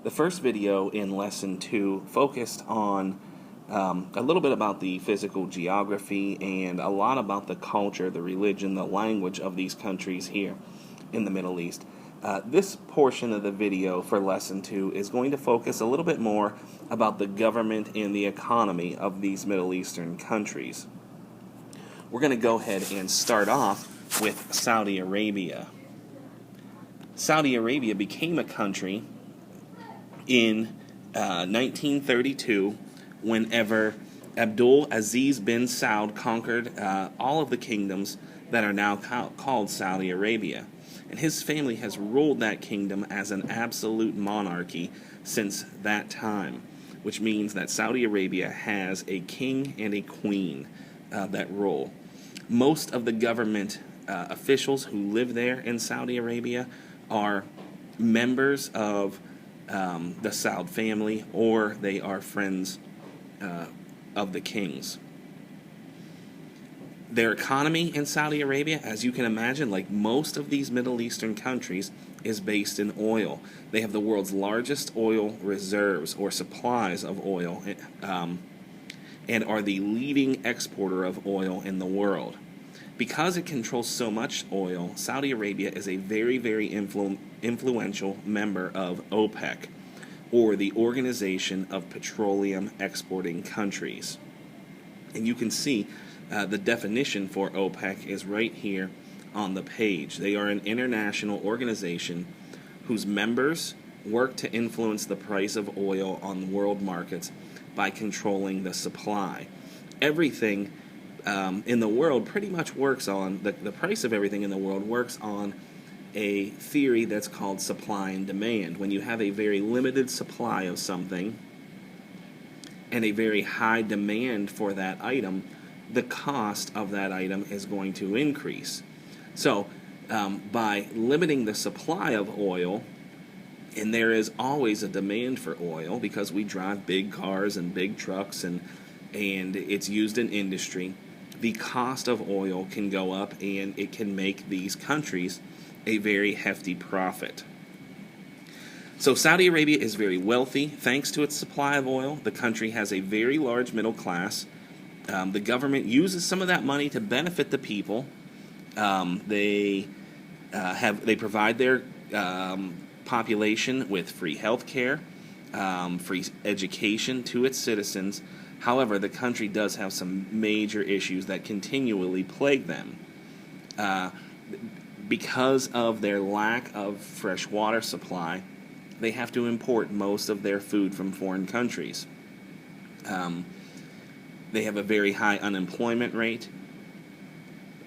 The first video in Lesson 2 focused on a little bit about the physical geography and a lot about the culture, the religion, the language of these countries here in the Middle East. This portion of the video for Lesson 2 is going to focus a little bit more about the government and the economy of these Middle Eastern countries. We're going to go ahead and start off with Saudi Arabia. Saudi Arabia became a country in 1932 whenever Abdul Aziz bin Saud conquered all of the kingdoms that are now called Saudi Arabia. And his family has ruled that kingdom as an absolute monarchy since that time, which means that Saudi Arabia has a king and a queen that rule. Most of the government officials who live there in Saudi Arabia are members of the Saud family, or they are friends of the kings. Their economy in Saudi Arabia, as you can imagine, like most of these Middle Eastern countries, is based in oil. They have the world's largest oil reserves or supplies of oil, and are the leading exporter of oil in the world. Because it controls so much oil, Saudi Arabia is a very, very influential member of OPEC, or the Organization of Petroleum Exporting Countries. And you can see the definition for OPEC is right here on the page. They are an international organization whose members work to influence the price of oil on world markets by controlling the supply. Everything in the world pretty much works on, the price of everything in the world works on a theory that's called supply and demand. When you have a very limited supply of something and a very high demand for that item, the cost of that item is going to increase. So by limiting the supply of oil, and there is always a demand for oil because we drive big cars and big trucks and it's used in industry, the cost of oil can go up and it can make these countries a very hefty profit. So Saudi Arabia is very wealthy thanks to its supply of oil. The country has a very large middle class. The government uses some of that money to benefit the people. They provide their population with free health care, free education to its citizens. However, the country does have some major issues that continually plague them. Because of their lack of fresh water supply, they have to import most of their food from foreign countries. They have a very high unemployment rate,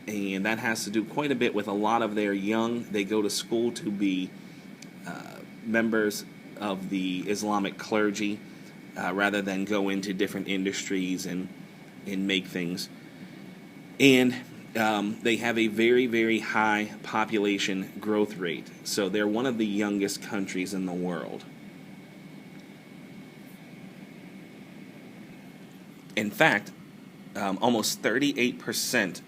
and that has to do quite a bit with a lot of their young. They go to school to be members of the Islamic clergy rather than go into different industries and make things. And they have a very, very high population growth rate. So they're one of the youngest countries in the world. In fact, almost 38%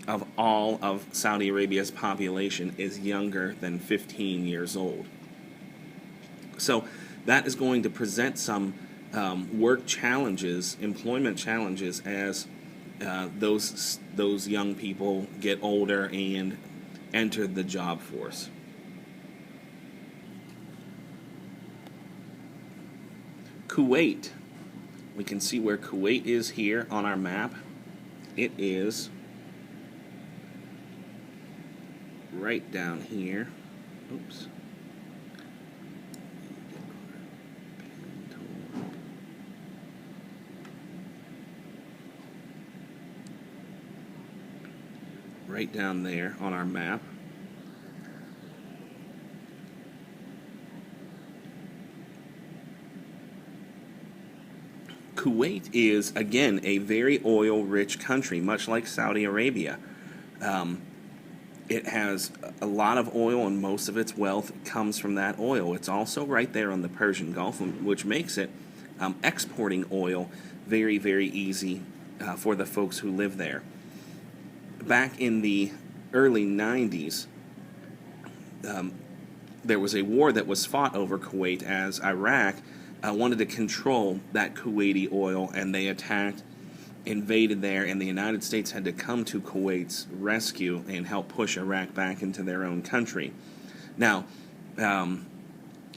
of all of Saudi Arabia's population is younger than 15 years old. So that is going to present some work challenges, employment challenges, as those young people get older and enter the job force. Kuwait. We can see where Kuwait is here on our map. It is right down here. Oops. Right down there on our map. Kuwait is, again, a very oil-rich country, much like Saudi Arabia. It has a lot of oil, and most of its wealth comes from that oil. It's also right there on the Persian Gulf, which makes it exporting oil very, very easy for the folks who live there. Back in the early 90s, there was a war that was fought over Kuwait as Iraq wanted to control that Kuwaiti oil, and they attacked, invaded there, and the United States had to come to Kuwait's rescue and help push Iraq back into their own country. Now,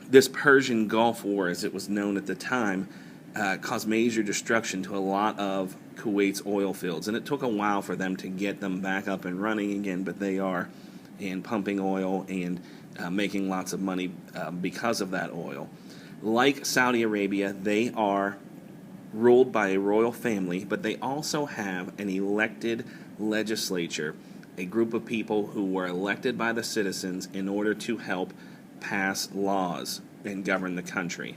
this Persian Gulf War, as it was known at the time, caused major destruction to a lot of Kuwait's oil fields, and it took a while for them to get them back up and running again, but they are, and pumping oil and making lots of money because of that oil. Like Saudi Arabia, they are ruled by a royal family, but they also have an elected legislature, a group of people who were elected by the citizens in order to help pass laws and govern the country.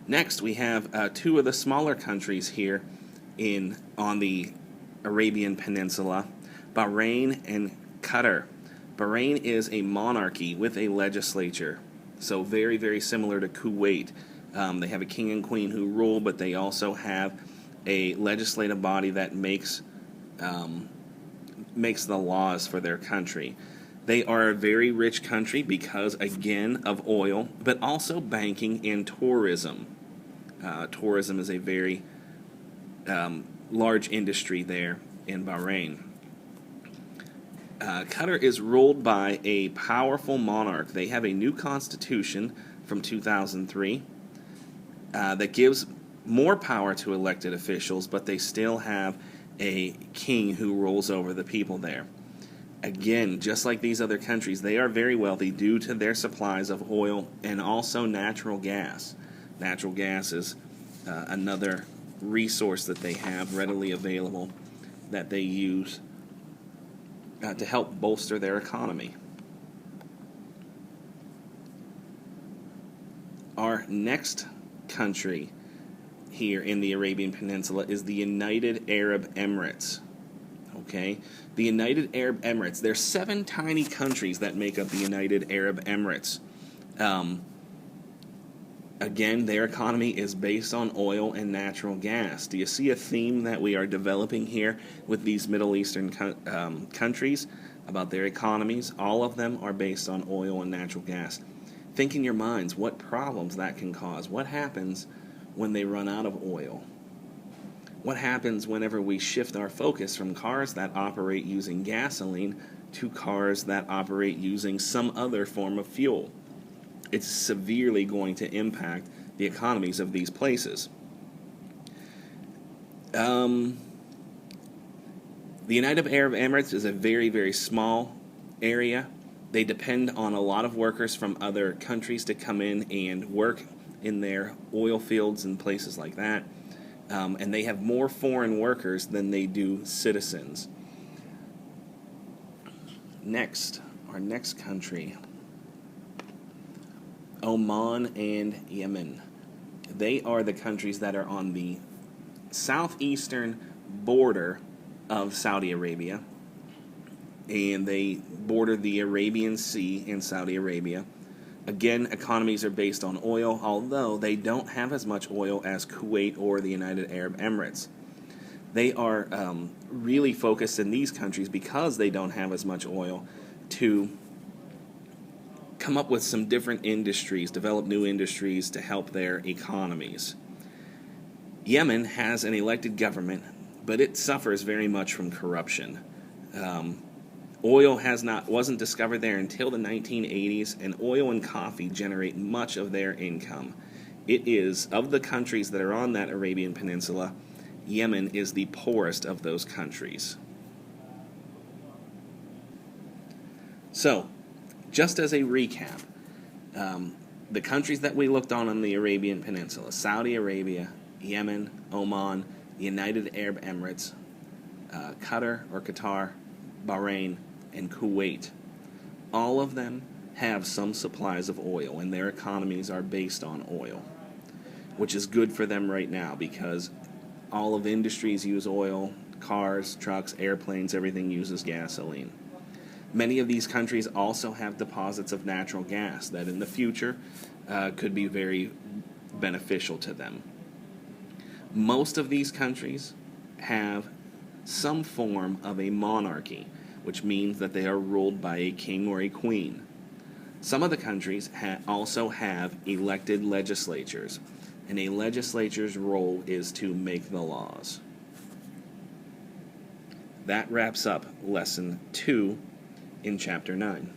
Next, we have two of the smaller countries here on the Arabian Peninsula, Bahrain and Qatar. Bahrain is a monarchy with a legislature, so very, very similar to Kuwait. They have a king and queen who rule, but they also have a legislative body that makes the laws for their country. They are a very rich country because, again, of oil, but also banking and tourism. Tourism is a very large industry there in Bahrain. Qatar is ruled by a powerful monarch. They have a new constitution from 2003 that gives more power to elected officials, but they still have a king who rules over the people there. Again, just like these other countries, they are very wealthy due to their supplies of oil and also natural gas. Natural gas is another resource that they have readily available that they use to help bolster their economy. Our next country here in the Arabian Peninsula is the United Arab Emirates. Okay? The United Arab Emirates, there's 7 tiny countries that make up the United Arab Emirates. Again, their economy is based on oil and natural gas. Do you see a theme that we are developing here with these Middle Eastern countries about their economies? All of them are based on oil and natural gas. Think in your minds what problems that can cause. What happens when they run out of oil? What happens whenever we shift our focus from cars that operate using gasoline to cars that operate using some other form of fuel? It's severely going to impact the economies of these places. The United Arab Emirates is a very, very small area. They depend on a lot of workers from other countries to come in and work in their oil fields and places like that. And they have more foreign workers than they do citizens. Next, our next country, Oman and Yemen. They are the countries that are on the southeastern border of Saudi Arabia, and they border the Arabian Sea in Saudi Arabia. Again, economies are based on oil, although they don't have as much oil as Kuwait or the United Arab Emirates. They are really focused in these countries, because they don't have as much oil, to come up with some different industries, develop new industries to help their economies. Yemen has an elected government, but it suffers very much from corruption. Oil wasn't discovered there until the 1980s, and oil and coffee generate much of their income. It is, of the countries that are on that Arabian Peninsula, Yemen is the poorest of those countries. So, just as a recap, the countries that we looked on the Arabian Peninsula: Saudi Arabia, Yemen, Oman, the United Arab Emirates, Qatar, Bahrain, and Kuwait. All of them have some supplies of oil, and their economies are based on oil, which is good for them right now because all of industries use oil. Cars, trucks, airplanes, everything uses gasoline. Many of these countries also have deposits of natural gas that in the future could be very beneficial to them. Most of these countries have some form of a monarchy. which means that they are ruled by a king or a queen. Some of the countries also have elected legislatures, and a legislature's role is to make the laws. That wraps up Lesson 2 in Chapter 9.